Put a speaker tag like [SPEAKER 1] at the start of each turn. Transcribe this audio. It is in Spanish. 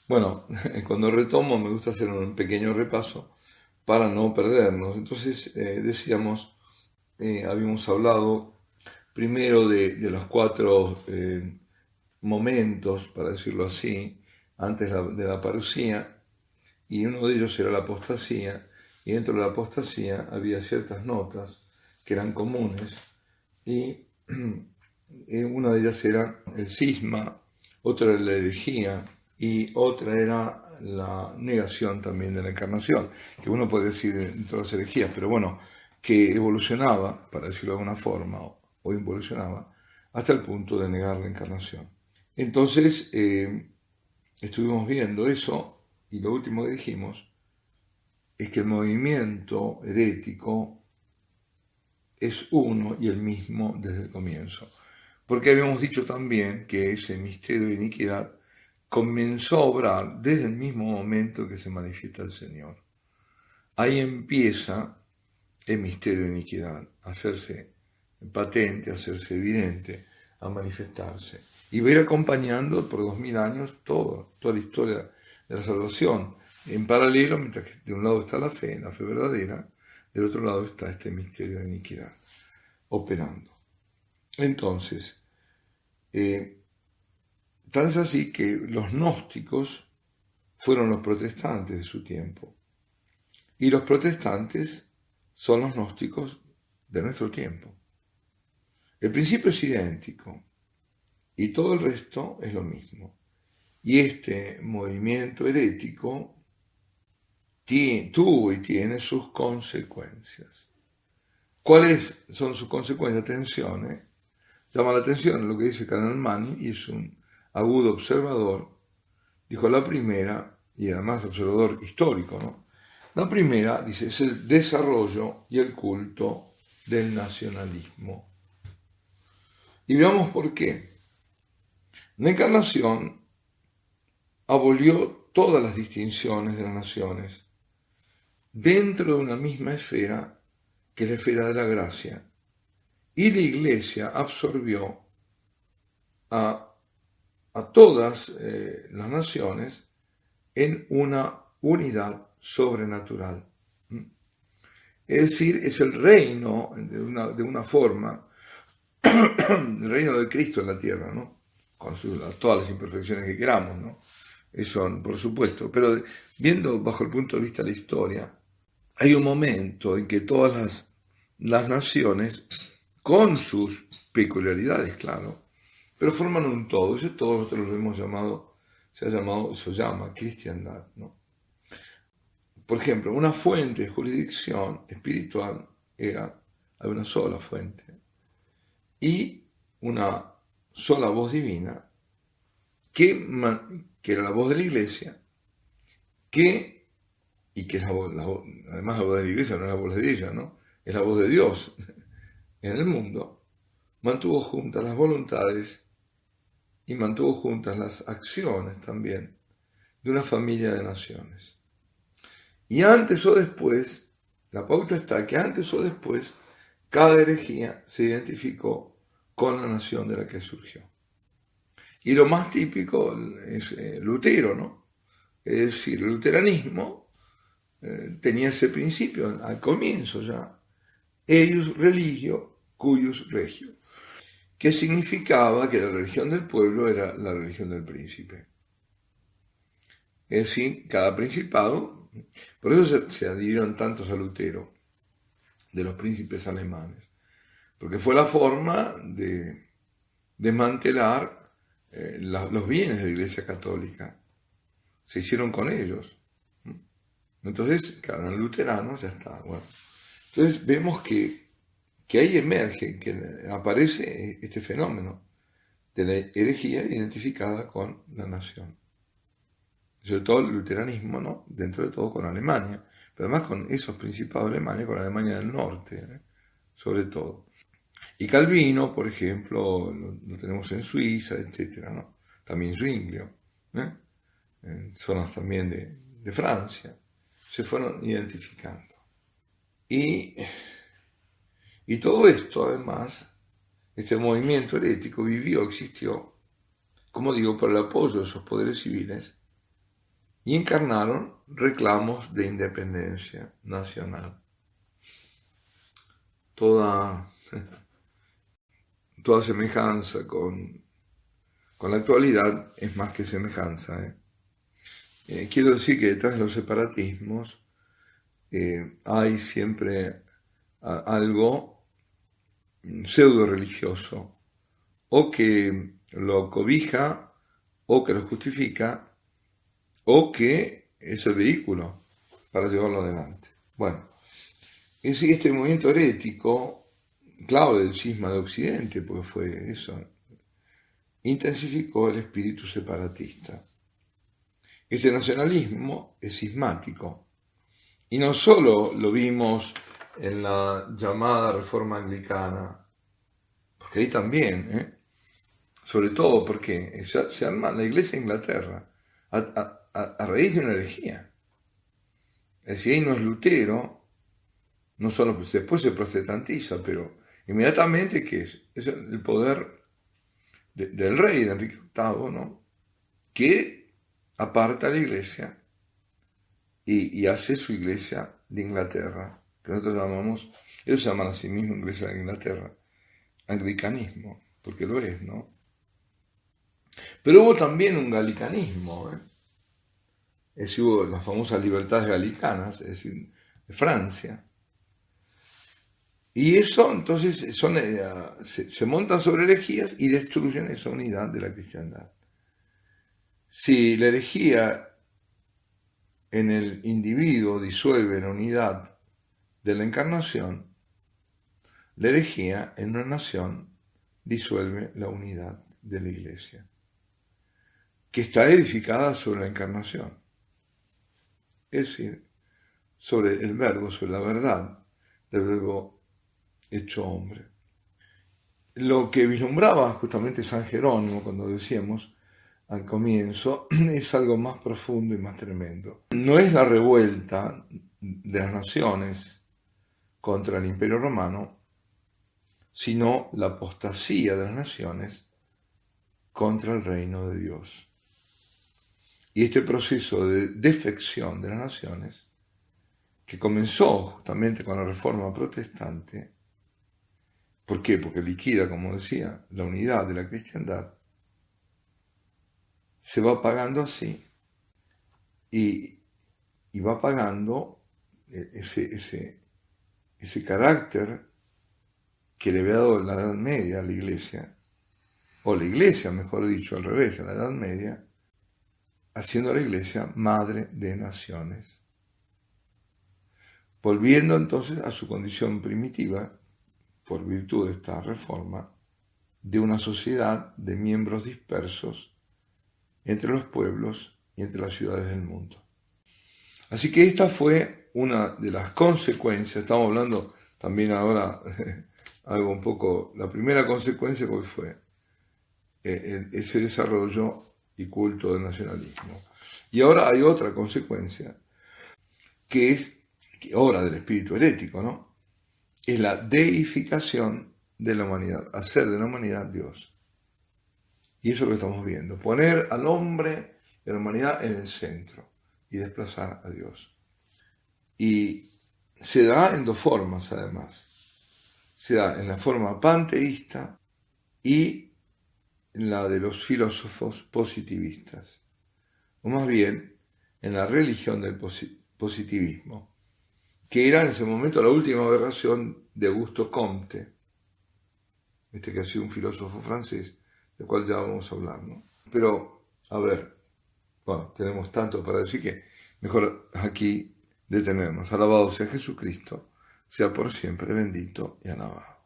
[SPEAKER 1] Bueno, cuando retomo me gusta hacer un pequeño repaso para no perdernos. Entonces, decíamos, habíamos hablado primero de los cuatro momentos, para decirlo así, antes de la parusía, y uno de ellos era la apostasía, y dentro de la apostasía había ciertas notas que eran comunes, y una de ellas era el cisma, otra era la herejía, y otra era la negación también de la encarnación, que uno puede decir dentro de las herejías, pero bueno, que evolucionaba, para decirlo de alguna forma, o involucionaba, hasta el punto de negar la encarnación. Entonces, estuvimos viendo eso, y lo último que dijimos es que el movimiento herético es uno y el mismo desde el comienzo. Porque habíamos dicho también que ese misterio de iniquidad comenzó a obrar desde el mismo momento que se manifiesta el Señor. Ahí empieza el misterio de iniquidad, a hacerse patente, a hacerse evidente, a manifestarse. Y va a ir acompañando por 2000 años toda la historia de la salvación. En paralelo, mientras que de un lado está la fe verdadera, del otro lado está este misterio de iniquidad operando. Entonces, tan es así que los gnósticos fueron los protestantes de su tiempo, y los protestantes son los gnósticos de nuestro tiempo. El principio es idéntico, y todo el resto es lo mismo. Y este movimiento herético tuvo y tiene sus consecuencias. ¿Cuáles son sus consecuencias? Atención, llama la atención lo que dice Kanalmani, y es un agudo observador. Dijo la primera, y además observador histórico, ¿no? La primera, dice, es el desarrollo y el culto del nacionalismo. Y veamos por qué. La encarnación abolió todas las distinciones de las naciones dentro de una misma esfera, que es la esfera de la gracia, y la Iglesia absorbió a todas las naciones en una unidad sobrenatural. Es decir, es el reino de una forma, el reino de Cristo en la tierra, ¿no? Con todas las imperfecciones que queramos, ¿no? Eso, por supuesto, pero viendo bajo el punto de vista de la historia, hay un momento en que todas las naciones, con sus peculiaridades, claro, pero forman un todo. Ese todo nosotros lo hemos llamado, se llama cristiandad, ¿no? Por ejemplo, una fuente de jurisdicción espiritual había una sola fuente y una sola voz divina, que era la voz de la Iglesia, y que es además la voz de la Iglesia no es la voz de ella, ¿no? Es la voz de Dios en el mundo, mantuvo juntas las voluntades y mantuvo juntas las acciones también de una familia de naciones. Y antes o después, la pauta está que antes o después, cada herejía se identificó con la nación de la que surgió. Y lo más típico es Lutero, ¿no? Es decir, el luteranismo tenía ese principio al comienzo ya, eius religio, cuius regio, que significaba que la religión del pueblo era la religión del príncipe. Es decir, cada principado, por eso se adhirieron tantos a Lutero, de los príncipes alemanes, porque fue la forma de desmantelar los bienes de la Iglesia Católica. Se hicieron con ellos. Entonces, claro, en luteranos ya está. Bueno. Entonces vemos que ahí emerge, que aparece este fenómeno de la herejía identificada con la nación. Sobre todo el luteranismo, ¿no? Dentro de todo con Alemania, pero además con esos principados alemanes, con Alemania del Norte, sobre todo. Y Calvino, por ejemplo, lo tenemos en Suiza, etcétera, ¿no? También Zwinglio, en zonas también de Francia, se fueron identificando. Y todo esto, además, este movimiento herético existió, como digo, por el apoyo de esos poderes civiles y encarnaron reclamos de independencia nacional. Toda semejanza con la actualidad es más que semejanza. Quiero decir que detrás de los separatismos hay siempre algo pseudo religioso, o que lo cobija, o que lo justifica, o que es el vehículo para llevarlo adelante. Bueno, este movimiento herético, clave del cisma de Occidente, porque fue eso, intensificó el espíritu separatista. Este nacionalismo es cismático, y no solo lo vimos en la llamada Reforma Anglicana, porque ahí también, sobre todo porque se arma la Iglesia de Inglaterra a raíz de una herejía. Es decir, ahí no es Lutero, no solo después se protestantiza, pero inmediatamente ¿qué es? Es el poder del rey, de Enrique VIII, ¿no? Que aparta a la Iglesia y hace su Iglesia de Inglaterra, que nosotros llamamos, ellos llaman a sí mismos Iglesia de Inglaterra, anglicanismo, porque lo es, ¿no? Pero hubo también un galicanismo, es decir, hubo las famosas libertades galicanas, es decir, de Francia. Y eso entonces se montan sobre herejías y destruyen esa unidad de la cristiandad. Si la herejía en el individuo disuelve la unidad de la encarnación, la herejía en una nación disuelve la unidad de la Iglesia, que está edificada sobre la encarnación, es decir, sobre el verbo, sobre la verdad del verbo hecho hombre. Lo que vislumbraba justamente San Jerónimo cuando decíamos al comienzo es algo más profundo y más tremendo. No es la revuelta de las naciones contra el Imperio Romano, sino la apostasía de las naciones contra el reino de Dios. Y este proceso de defección de las naciones, que comenzó justamente con la Reforma Protestante, ¿por qué? Porque liquida, como decía, la unidad de la cristiandad, se va pagando así y va pagando ese carácter que le había dado la Edad Media a la Iglesia, o la Iglesia, mejor dicho, al revés, en la Edad Media, haciendo a la Iglesia madre de naciones, volviendo entonces a su condición primitiva, por virtud de esta reforma, de una sociedad de miembros dispersos entre los pueblos y entre las ciudades del mundo. Así que esta fue una de las consecuencias. Estamos hablando también ahora algo un poco, la primera consecuencia que fue ese desarrollo y culto del nacionalismo. Y ahora hay otra consecuencia, que es obra del espíritu herético, ¿no? Es la deificación de la humanidad, hacer de la humanidad Dios. Y eso es lo que estamos viendo, poner al hombre y a la humanidad en el centro y desplazar a Dios. Y se da en dos formas además. Se da en la forma panteísta y en la de los filósofos positivistas, o más bien en la religión del positivismo, que era en ese momento la última aberración de Auguste Comte, que ha sido un filósofo francés, del cual ya vamos a hablar, ¿no? Pero, a ver, bueno, tenemos tanto para decir que mejor aquí detenernos. Alabado sea Jesucristo, sea por siempre bendito y alabado.